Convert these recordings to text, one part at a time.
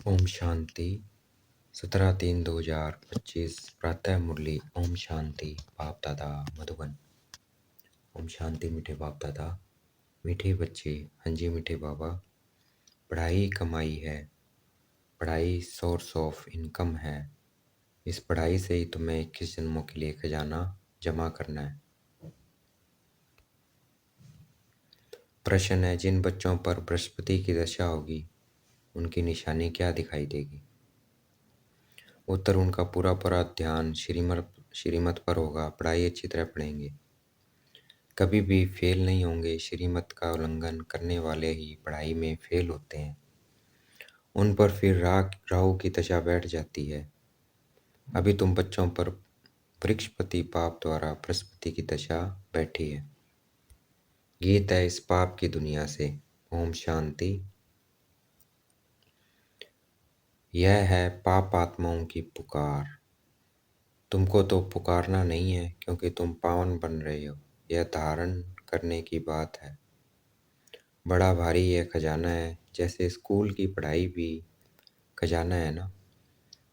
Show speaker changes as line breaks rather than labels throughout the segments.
ओम शांति। 17/3/2025 प्रातः मुरली। ओम शांति। बाप दादा मधुबन। ओम शांति। मीठे बाप दादा, मीठे बच्चे, हाँ जी मीठे बाबा। पढ़ाई कमाई है, पढ़ाई सोर्स ऑफ इनकम है। इस पढ़ाई से ही तुम्हें 21 जन्मों के लिए खजाना जमा करना है। प्रश्न है, जिन बच्चों पर बृहस्पति की दशा होगी उनकी निशानी क्या दिखाई देगी? उत्तर, उनका पूरा पूरा ध्यान श्रीमत पर होगा। पढ़ाई अच्छी तरह पढ़ेंगे, कभी भी फेल नहीं होंगे। श्रीमत का उल्लंघन करने वाले ही पढ़ाई में फेल होते हैं। उन पर फिर राहु की दशा बैठ जाती है। अभी तुम बच्चों पर बृहस्पति पाप द्वारा बृहस्पति की दशा बैठी है। गीत है इस पाप की दुनिया से। ओम शांति। यह है पाप आत्माओं की पुकार। तुमको तो पुकारना नहीं है, क्योंकि तुम पावन बन रहे हो। यह धारण करने की बात है। बड़ा भारी यह खजाना है। जैसे स्कूल की पढ़ाई भी खजाना है ना।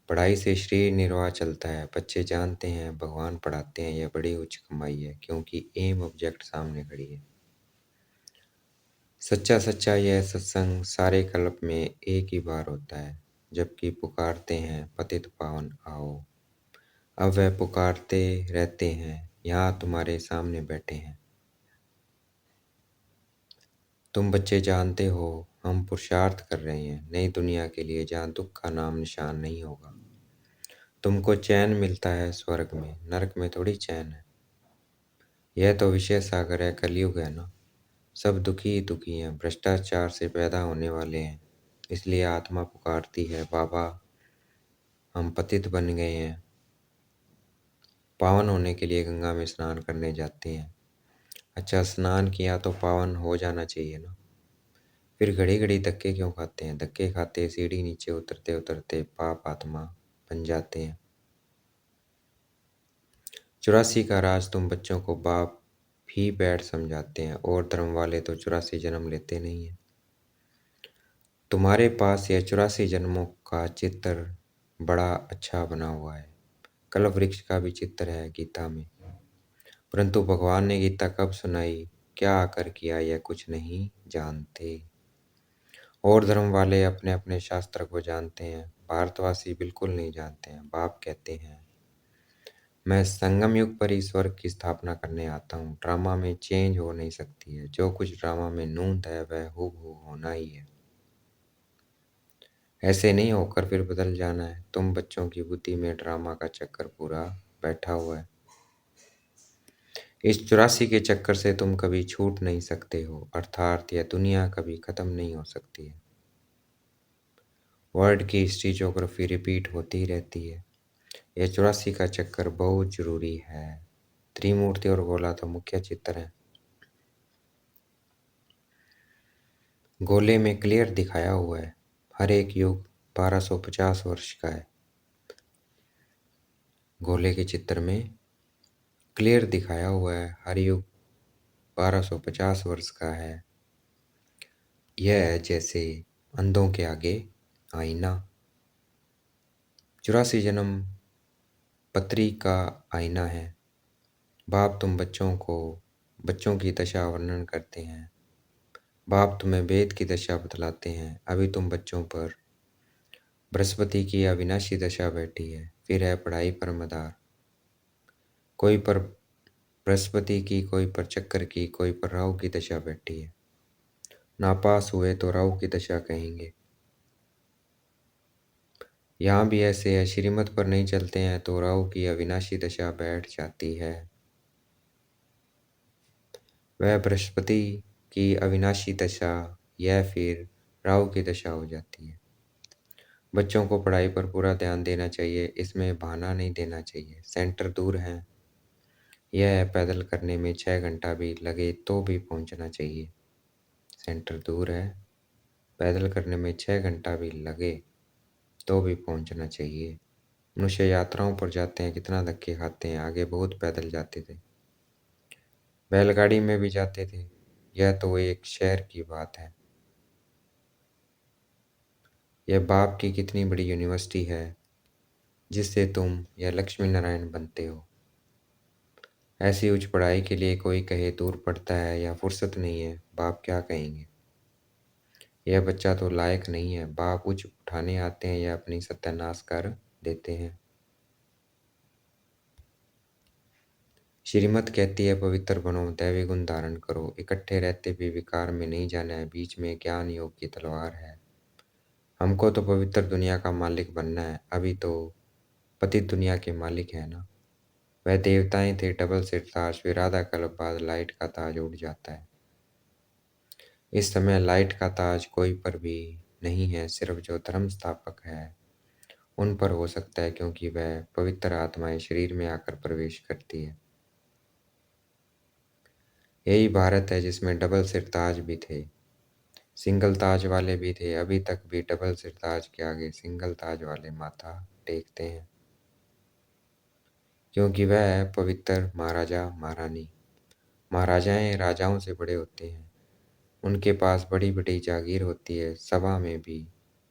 पढ़ाई से शरीर निर्वाह चलता है। बच्चे जानते हैं भगवान पढ़ाते हैं, यह बड़ी उच्च कमाई है, क्योंकि एम ऑब्जेक्ट सामने खड़ी है। सच्चा सच्चा यह सत्संग सारे कल्प में एक ही बार होता है, जबकि पुकारते हैं पतित पावन आओ। अब वह पुकारते रहते हैं, यहाँ तुम्हारे सामने बैठे हैं। तुम बच्चे जानते हो हम पुरुषार्थ कर रहे हैं नई दुनिया के लिए, जहाँ दुख का नाम निशान नहीं होगा। तुमको चैन मिलता है स्वर्ग में, नरक में थोड़ी चैन है। यह तो विषय सागर है, कलयुग है ना। सब दुखी ही दुखी हैं, भ्रष्टाचार से पैदा होने वाले हैं। इसलिए आत्मा पुकारती है, बाबा हम पतित बन गए हैं। पावन होने के लिए गंगा में स्नान करने जाते हैं। अच्छा, स्नान किया तो पावन हो जाना चाहिए ना। फिर घड़ी घड़ी धक्के क्यों खाते हैं? धक्के खाते सीढ़ी नीचे उतरते उतरते पाप आत्मा बन जाते हैं। 84 का राज तुम बच्चों को बाप भी बैठ समझाते हैं, और धर्म वाले तो 84 जन्म लेते नहीं हैं। तुम्हारे पास यह 84 जन्मों का चित्र बड़ा अच्छा बना हुआ है। कल्प वृक्ष का भी चित्र है गीता में। परंतु भगवान ने गीता कब सुनाई, क्या आकर किया, यह कुछ नहीं जानते। और धर्म वाले अपने अपने शास्त्र को जानते हैं, भारतवासी बिल्कुल नहीं जानते हैं। बाप कहते हैं, मैं संगम युग पर ईश्वर की स्थापना करने आता हूँ। ड्रामा में चेंज हो नहीं सकती है। जो कुछ ड्रामा में नूंद है वह हूबहू होना ही है। ऐसे नहीं होकर फिर बदल जाना है। तुम बच्चों की बुद्धि में ड्रामा का चक्कर पूरा बैठा हुआ है। इस 84 के चक्कर से तुम कभी छूट नहीं सकते हो, अर्थात यह दुनिया कभी खत्म नहीं हो सकती है। वर्ल्ड की हिस्ट्री ज्योग्राफी रिपीट होती ही रहती है। यह 84 का चक्कर बहुत जरूरी है। त्रिमूर्ति और गोला तो मुख्य चित्र है। गोले में क्लियर दिखाया हुआ है, हर एक युग 1250 वर्ष का है। गोले के चित्र में क्लियर दिखाया हुआ है, हर युग 1250 वर्ष का है। यह है जैसे अंधों के आगे आईना। 84 जन्म पत्री का आईना है। बाप तुम बच्चों की दशा वर्णन करते हैं। बाप तुम्हें वेद की दशा बतलाते हैं। अभी तुम बच्चों पर बृहस्पति की अविनाशी दशा बैठी है। फिर है पढ़ाई पर मदार। कोई पर बृहस्पति की, कोई पर चक्कर की, कोई पर राहु की दशा बैठी है। नापास हुए तो राहु की दशा कहेंगे। यहाँ भी ऐसे है, श्रीमत पर नहीं चलते हैं तो राहु की अविनाशी दशा बैठ जाती है। वह बृहस्पति की अविनाशी दशा, यह फिर राहु की दशा हो जाती है। बच्चों को पढ़ाई पर पूरा ध्यान देना चाहिए, इसमें बहाना नहीं देना चाहिए। सेंटर दूर है, यह है पैदल करने में 6 घंटा भी लगे तो भी पहुंचना चाहिए। सेंटर दूर है, पैदल करने में 6 घंटा भी लगे तो भी पहुंचना चाहिए। मनुष्य यात्राओं पर जाते हैं, कितना धक्के खाते हैं। आगे बहुत पैदल जाते थे, बैलगाड़ी में भी जाते थे। यह तो एक शहर की बात है। यह बाप की कितनी बड़ी यूनिवर्सिटी है जिससे तुम या लक्ष्मी नारायण बनते हो। ऐसी उच्च पढ़ाई के लिए कोई कहे दूर पड़ता है या फुर्सत नहीं है, बाप क्या कहेंगे। यह बच्चा तो लायक नहीं है, बाप उच्च उठाने आते हैं या अपनी सत्यानाश कर देते हैं। श्रीमत कहती है पवित्र बनो, दैवी गुण धारण करो, इकट्ठे रहते भी विकार में नहीं जाना है, बीच में ज्ञान योग की तलवार है। हमको तो पवित्र दुनिया का मालिक बनना है, अभी तो पतित दुनिया के मालिक है ना। वह देवताएं थे डबल सिर ताज, फिर आधा कल्प बाद लाइट का ताज उड़ जाता है। इस समय लाइट का ताज कोई पर भी नहीं है, सिर्फ जो धर्म स्थापक है उन पर हो सकता है, क्योंकि वह पवित्र आत्माएं शरीर में आकर प्रवेश करती है। यही भारत है जिसमें डबल सिर ताज भी थे, सिंगल ताज वाले भी थे, अभी तक भी डबल सिर ताज के आगे सिंगल ताज वाले माथा टेकते हैं, क्योंकि वह है पवित्र महाराजा महारानी। महाराजाएं राजाओं से बड़े होते हैं, उनके पास बड़ी बड़ी जागीर होती है, सभा में भी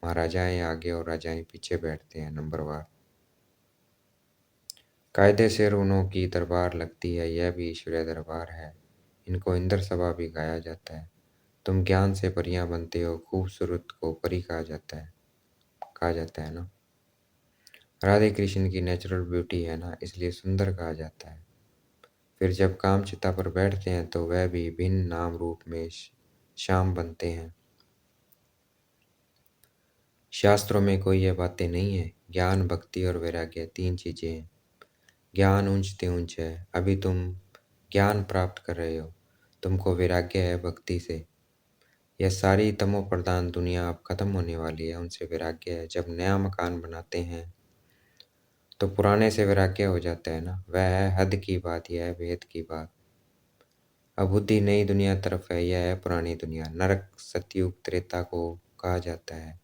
महाराजाएं आगे और राजाएं पीछे बैठते हैं नंबरवार। कायदे से रोनों की दरबार लगती है, यह भी ईश्वरीय दरबार है, इनको इंद्र सभा भी गाया जाता है। तुम ज्ञान से परियां बनते हो, खूबसूरत को परी कहा जाता है ना। राधे कृष्ण की नेचुरल ब्यूटी है ना, इसलिए सुंदर कहा जाता है। फिर जब कामचिता पर बैठते हैं तो वह भी भिन्न नाम रूप में श्याम बनते हैं। शास्त्रों में कोई ये बातें नहीं है, ज्ञान भक्ति और वैराग्य तीन चीजें हैं। ज्ञान ऊंचते ऊंच है, अभी तुम ज्ञान प्राप्त कर रहे हो, तुमको वैराग्य है भक्ति से। यह सारी तमो प्रधान दुनिया अब खत्म होने वाली है, उनसे वैराग्य है। जब नया मकान बनाते हैं तो पुराने से वैराग्य हो जाता है ना, वह है हद की बात, यह है भेद की बात। अब बुद्धि नई दुनिया तरफ है, यह है पुरानी दुनिया। नरक सतयुग त्रेता को कहा जाता है,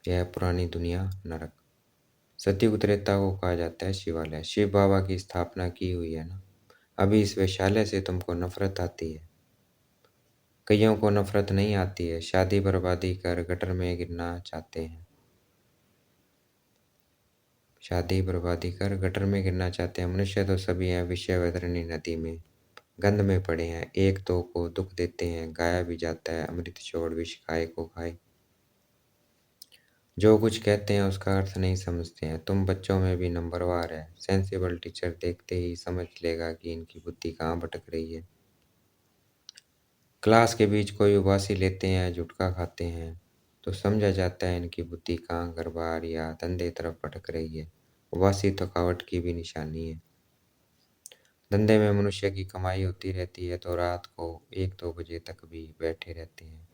यह है पुरानी दुनिया नरक। सतयुग त्रेता को कहा जाता है शिवालय, शिव बाबा की स्थापना की हुई है ना। अभी इस वैश्यालय से तुमको नफरत आती है, कईयों को नफरत नहीं आती है, शादी बर्बादी कर गटर में गिरना चाहते हैं। शादी बर्बादी कर गटर में गिरना चाहते हैं। मनुष्य तो सभी हैं विषय वैतरणी नदी में, गंध में पड़े हैं, एक दो को दुख देते हैं, गाया भी जाता है अमृत छोड़ विष खाए को खाए। जो कुछ कहते हैं उसका अर्थ नहीं समझते हैं। तुम बच्चों में भी नंबरवार है, सेंसिबल टीचर देखते ही समझ लेगा कि इनकी बुद्धि कहाँ भटक रही है। क्लास के बीच कोई उबासी लेते हैं, जुटका खाते हैं, तो समझा जाता है इनकी बुद्धि कहाँ घरबार या धंधे तरफ भटक रही है। उबासी थकावट की भी निशानी है। धंधे में मनुष्य की कमाई होती रहती है तो रात को 1-2 बजे तक भी बैठे रहते हैं,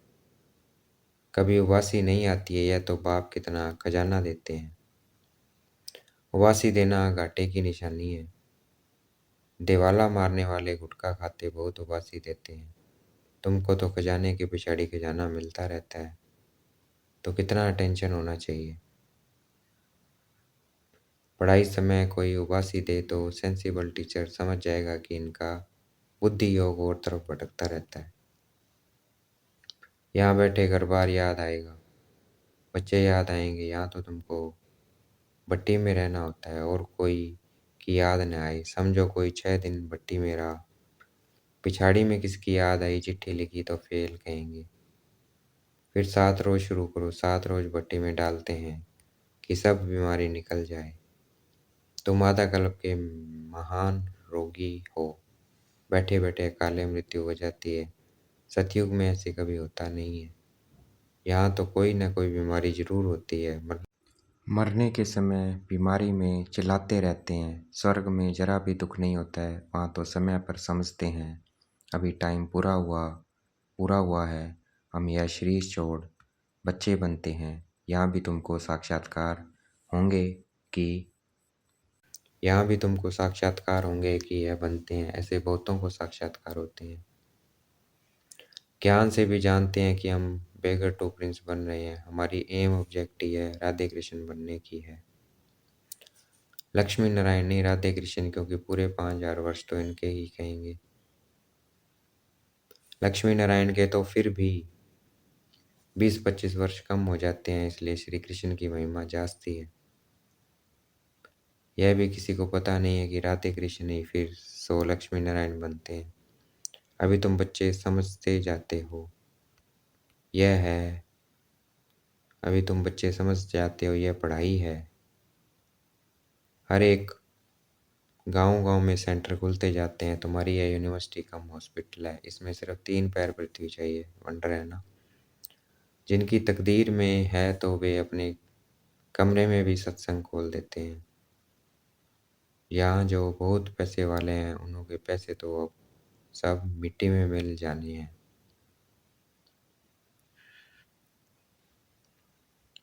कभी उबासी नहीं आती है। यह तो बाप कितना खजाना देते हैं। उबासी देना घाटे की निशानी है। दिवाला मारने वाले गुटखा खाते बहुत उबासी देते हैं। तुमको तो खजाने के पिछाड़ी खजाना मिलता रहता है, तो कितना टेंशन होना चाहिए। पढ़ाई समय कोई उबासी दे तो सेंसिबल टीचर समझ जाएगा कि इनका बुद्धि योग और तरफ भटकता रहता है। यहाँ बैठे घर बार याद आएगा, बच्चे याद आएंगे, यहाँ तो तुमको भट्टी में रहना होता है और कोई की याद न आए। समझो कोई 6 दिन भट्टी में रहा, पिछाड़ी में किसकी याद आई, चिट्ठी लिखी तो फेल कहेंगे। फिर 7 रोज शुरू करो, 7 रोज भट्टी में डालते हैं कि सब बीमारी निकल जाए। तुम आधा कल्प के महान रोगी हो, बैठे बैठे काले मृत्यु हो जाती है। सतयुग में ऐसे कभी होता नहीं है। यहाँ तो कोई ना कोई बीमारी जरूर होती है। मरने के समय बीमारी में चिल्लाते रहते हैं, स्वर्ग में जरा भी दुख नहीं होता है, वहाँ तो समय पर समझते हैं अभी टाइम पूरा हुआ है, हम यह शरीर छोड़ बच्चे बनते हैं। यहाँ भी तुमको साक्षात्कार होंगे कि यह बनते हैं, ऐसे बहुतों को साक्षात्कार होते हैं। ज्ञान से भी जानते हैं कि हम बेगर टू प्रिंस बन रहे हैं, हमारी एम ऑब्जेक्टिव है राधे कृष्ण बनने की है। लक्ष्मी नारायण नहीं, राधे कृष्ण, क्योंकि पूरे 5000 वर्ष तो इनके ही कहेंगे। लक्ष्मी नारायण के तो फिर भी 20-25 वर्ष कम हो जाते हैं, इसलिए श्री कृष्ण की महिमा जास्ती है। यह भी किसी को पता नहीं है कि राधे कृष्ण ही फिर सो लक्ष्मी नारायण बनते हैं। अभी तुम बच्चे समझते जाते हो। यह है अभी तुम बच्चे समझ जाते हो, यह पढ़ाई है। हर एक गांव-गांव में सेंटर खुलते जाते हैं। तुम्हारी यह यूनिवर्सिटी कम हॉस्पिटल है। इसमें सिर्फ 3 पैर पृथ्वी चाहिए। वंडर है ना? जिनकी तकदीर में है तो वे अपने कमरे में भी सत्संग खोल देते हैं। यहाँ जो बहुत पैसे वाले हैं, उन्हों के पैसे तो अब सब मिट्टी में मिल जाने हैं।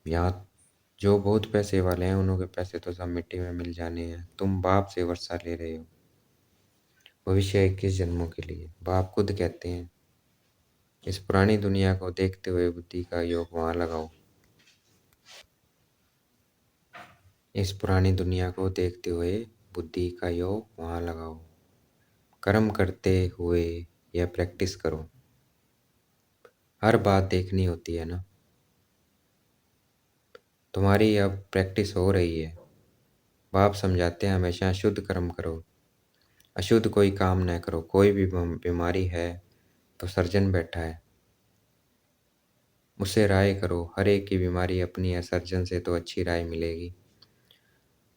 यहाँ जो बहुत पैसे वाले हैं, उन्हों के पैसे तो सब मिट्टी में मिल जाने हैं। तुम बाप से वर्षा ले रहे हो भविष्य 21 जन्मों के लिए। बाप खुद कहते हैं, इस पुरानी दुनिया को देखते हुए बुद्धि का योग वहां लगाओ। इस पुरानी दुनिया को देखते हुए बुद्धि का योग वहां लगाओ। कर्म करते हुए यह प्रैक्टिस करो। हर बात देखनी होती है ना। तुम्हारी अब प्रैक्टिस हो रही है। बाप समझाते हैं हमेशा शुद्ध कर्म करो, अशुद्ध कोई काम न करो। कोई भी बीमारी है तो सर्जन बैठा है, उससे राय करो। हर एक की बीमारी अपनी है, सर्जन से तो अच्छी राय मिलेगी।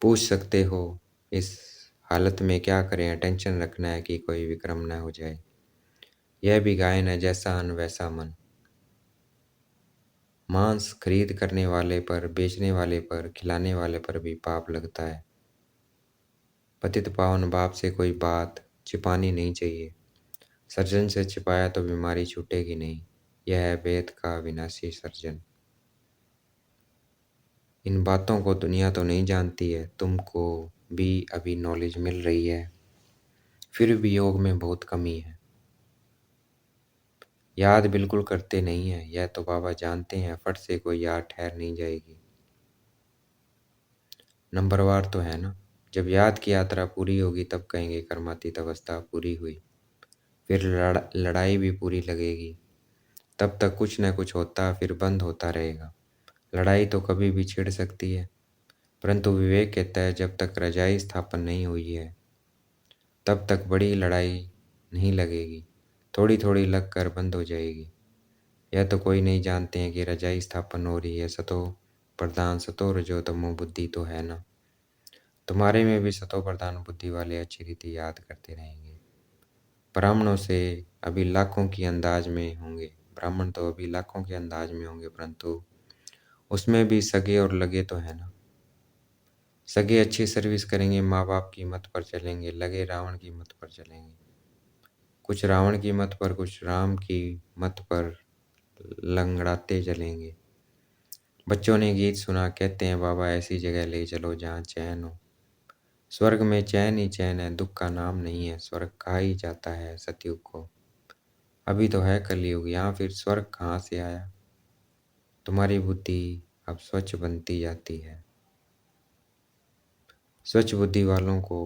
पूछ सकते हो इस हालत में क्या करें, टेंशन रखना है कि कोई विक्रम न हो जाए। यह भी गायन है, जैसा अन्न वैसा मन। मांस खरीद करने वाले पर, बेचने वाले पर, खिलाने वाले पर भी पाप लगता है। पतित पावन बाप से कोई बात छिपानी नहीं चाहिए। सर्जन से छिपाया तो बीमारी छूटेगी नहीं। यह है वेद का विनाशी सर्जन। इन बातों को दुनिया तो नहीं जानती है, तुमको भी अभी नॉलेज मिल रही है। फिर भी योग में बहुत कमी है। याद बिल्कुल करते नहीं है, यह तो बाबा जानते हैं। फट से कोई याद ठहर नहीं जाएगी। नंबरवार तो है ना। जब याद की यात्रा पूरी होगी तब कहेंगे कर्मातीत अवस्था पूरी हुई। फिर लड़ाई भी पूरी लगेगी। तब तक कुछ न कुछ होता, फिर बंद होता रहेगा। लड़ाई तो कभी भी छिड़ सकती है, परंतु विवेक कहता है जब तक रजाई स्थापन नहीं हुई है तब तक बड़ी लड़ाई नहीं लगेगी। थोड़ी थोड़ी लग कर बंद हो जाएगी। यह तो कोई नहीं जानते हैं कि रजाई स्थापन हो रही है। सतो प्रधान सतो रजो तमो बुद्धि तो है ना। तुम्हारे में भी सतो प्रधान बुद्धि वाले अच्छी रीति याद करते रहेंगे। ब्राह्मणों से अभी लाखों की अंदाज में होंगे। ब्राह्मण तो अभी लाखों के अंदाज में होंगे, परंतु उसमें भी सगे और लगे तो है ना। सगे अच्छी सर्विस करेंगे, माँ बाप की मत पर चलेंगे। लगे रावण की मत पर चलेंगे। कुछ रावण की मत पर, कुछ राम की मत पर लंगड़ाते चलेंगे। बच्चों ने गीत सुना, कहते हैं बाबा ऐसी जगह ले चलो जहाँ चैन हो। स्वर्ग में चैन ही चैन है, दुख का नाम नहीं है। स्वर्ग कहा ही जाता है सतयुग को। अभी तो है कलयुग, यहाँ फिर स्वर्ग कहाँ से आया। तुम्हारी बुद्धि अब स्वच्छ बनती जाती है। स्वच्छ बुद्धि वालों को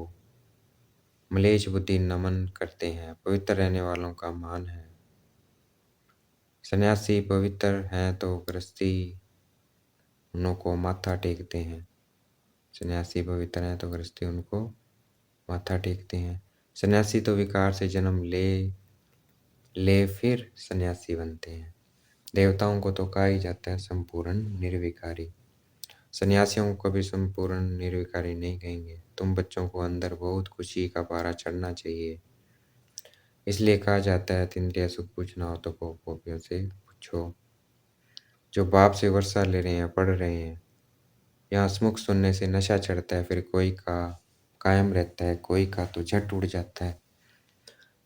मलेच्छ बुद्धि नमन करते हैं। पवित्र रहने वालों का मान है। सन्यासी पवित्र हैं तो गृहस्थी उनको माथा टेकते हैं। सन्यासी पवित्र हैं तो गृहस्थी उनको माथा टेकते हैं। सन्यासी तो विकार से जन्म ले ले फिर सन्यासी बनते हैं। देवताओं को तो कहा ही जाता है संपूर्ण निर्विकारी। सन्यासियों को कभी संपूर्ण निर्विकारी नहीं कहेंगे। तुम बच्चों को अंदर बहुत खुशी का पारा चढ़ना चाहिए। इसलिए कहा जाता है इंद्रिय सुख पूछना हो तो गोपियों से पूछो। जो बाप से वर्षा ले रहे हैं, पढ़ रहे हैं, यहाँ हंसमुख सुनने से नशा चढ़ता है। फिर कोई का कायम रहता है, कोई का तो झट उड़ जाता है।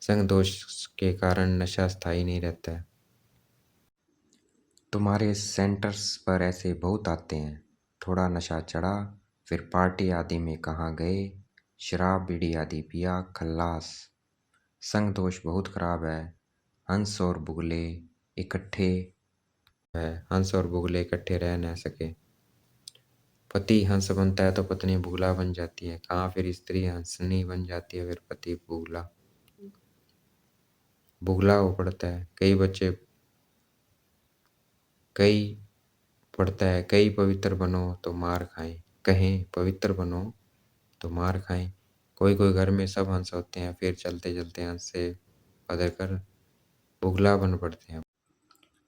संग दोष के कारण नशा स्थायी नहीं रहता है। तुम्हारे सेंटर्स पर ऐसे बहुत आते हैं। थोड़ा नशा चढ़ा, फिर पार्टी आदि में कहाँ गए, शराब बीड़ी आदि पिया, खल्लास। संग दोष बहुत खराब है। हंस और बुगले इकट्ठे है। हंस और बुगले इकट्ठे रह न सके। पति हंस बनता है तो पत्नी बुगला बन जाती है। कहाँ फिर स्त्री हंसनी बन जाती है, फिर पति बुगला बुगला हो पड़ता है। कई बच्चे कई पढ़ता है, कई पवित्र बनो तो मार खाएं, कहें पवित्र बनो तो मार खाएं। कोई कोई घर में सब हंस होते हैं, फिर चलते चलते हंस से बदल कर बुगला बन पड़ते हैं।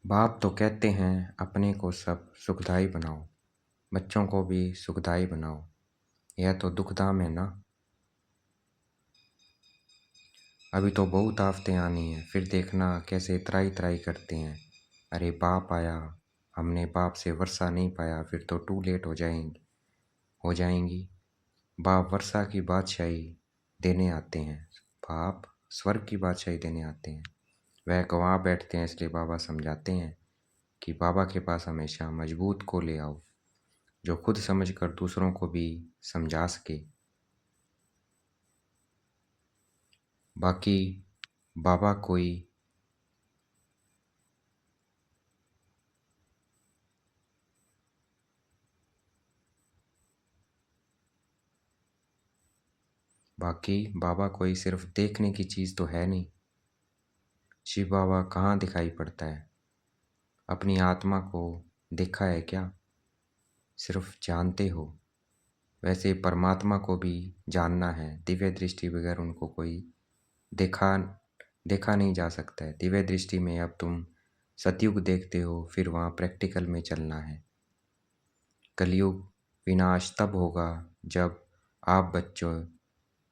बाप तो कहते हैं अपने को सब सुखदाई बनाओ, बच्चों को भी सुखदाई बनाओ, यह तो दुखधाम है ना। अभी तो बहुत आफतें आनी है, फिर देखना कैसे त्राई त्राई करते हैं। अरे बाप आया, हमने बाप से वर्षा नहीं पाया, फिर तो टू लेट हो जाएंगी। बाप वर्षा की बादशाही देने आते हैं, बाप स्वर्ग की बादशाही देने आते हैं। वह गवाह बैठते हैं, इसलिए बाबा समझाते हैं कि बाबा के पास हमेशा मजबूत को ले आओ, जो खुद समझकर दूसरों को भी समझा सके। बाकी बाबा कोई सिर्फ देखने की चीज़ तो है नहीं। शिव बाबा कहाँ दिखाई पड़ता है? अपनी आत्मा को देखा है क्या? सिर्फ जानते हो। वैसे परमात्मा को भी जानना है, दिव्य दृष्टि बगैर उनको कोई देखा देखा नहीं जा सकता है। दिव्य दृष्टि में अब तुम सतयुग देखते हो, फिर वहाँ प्रैक्टिकल में चलना है। कलयुग विनाश तब होगा जब आप बच्चों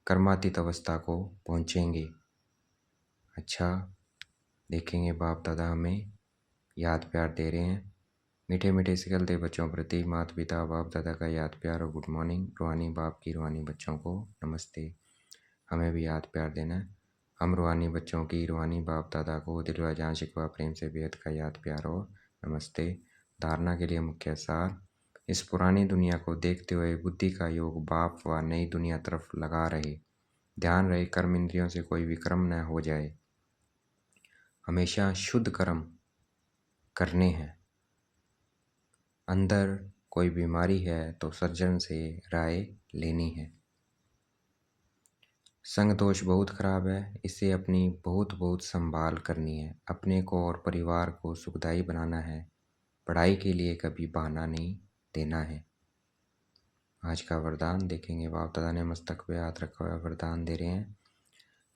कर्मातीत अवस्था को पहुँचेंगे। अच्छा, देखेंगे बाप दादा हमें याद प्यार दे रहे हैं। मीठे मीठे सिकलते बच्चों प्रति माता पिता बाप दादा का याद प्यार और गुड मॉर्निंग। रूहानी बाप की रूहानी बच्चों को नमस्ते। हमें भी याद प्यार देना है। हम रूहानी बच्चों की रूहानी बाप दादा को दिल व जान शिकवा प्रेम से बेहद का याद प्यार और नमस्ते। धारणा के लिए मुख्य सार, इस पुरानी दुनिया को देखते हुए बुद्धि का योग बाप व नई दुनिया तरफ लगा रहे। ध्यान रहे कर्म इंद्रियों से कोई विक्रम न हो जाए। हमेशा शुद्ध कर्म करने हैं। अंदर कोई बीमारी है तो सर्जन से राय लेनी है। संग दोष बहुत खराब है, इसे अपनी बहुत बहुत संभाल करनी है। अपने को और परिवार को सुखदायी बनाना है। पढ़ाई के लिए कभी बहाना नहीं देना है। आज का वरदान देखेंगे। बाप दादा ने मस्तक पे हाथ रखा हुआ वरदान दे रहे हैं।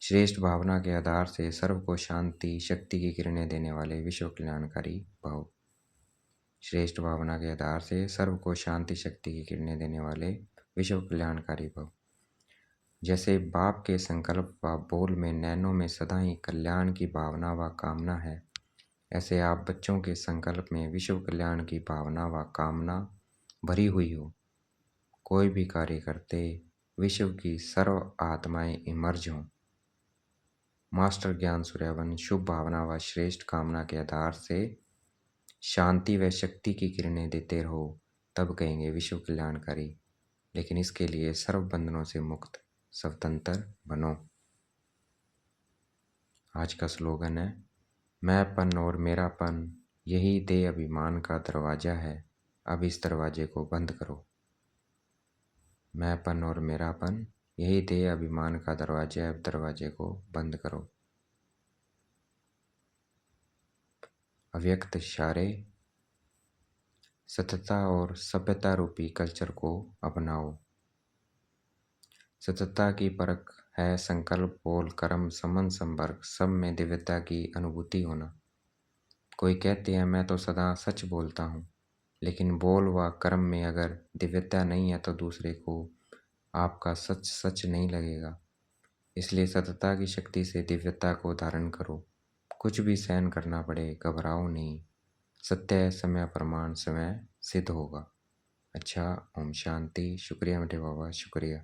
श्रेष्ठ भावना के आधार से सर्व को शांति शक्ति की किरणें देने वाले विश्व कल्याणकारी भाव। श्रेष्ठ भावना के आधार से सर्व को शांति शक्ति की किरणें देने वाले विश्व कल्याणकारी भव। जैसे बाप के संकल्प व बोल में नैनों में सदा ही कल्याण की भावना व कामना है, ऐसे आप बच्चों के संकल्प में विश्व कल्याण की भावना व कामना भरी हुई हो। कोई भी कार्य करते विश्व की सर्व आत्माएं इमर्ज हों। मास्टर ज्ञान सूर्यवन शुभ भावना व श्रेष्ठ कामना के आधार से शांति व शक्ति की किरणें देते रहो, तब कहेंगे विश्व कल्याणकारी। लेकिन इसके लिए सर्व बंधनों से मुक्त स्वतंत्र बनो। आज का स्लोगन है, मैंपन और मेरापन यही दे अभिमान का दरवाजा है, अब इस दरवाजे को बंद करो। मैंपन और मेरापन यही दे अभिमान का दरवाजा है, अब दरवाजे को बंद करो। अव्यक्त इशारे, सतता और सभ्यता रूपी कल्चर को अपनाओ। सतता की परख है संकल्प बोल कर्म संबंध संपर्क सब में दिव्यता की अनुभूति होना। कोई कहते हैं मैं तो सदा सच बोलता हूँ, लेकिन बोल व कर्म में अगर दिव्यता नहीं है तो दूसरे को आपका सच सच नहीं लगेगा। इसलिए सतता की शक्ति से दिव्यता को धारण करो। कुछ भी सहन करना पड़े घबराओ नहीं। सत्य है समय प्रमाण समय सिद्ध होगा। अच्छा, ओम शांति। शुक्रिया मीठे बाबा, शुक्रिया।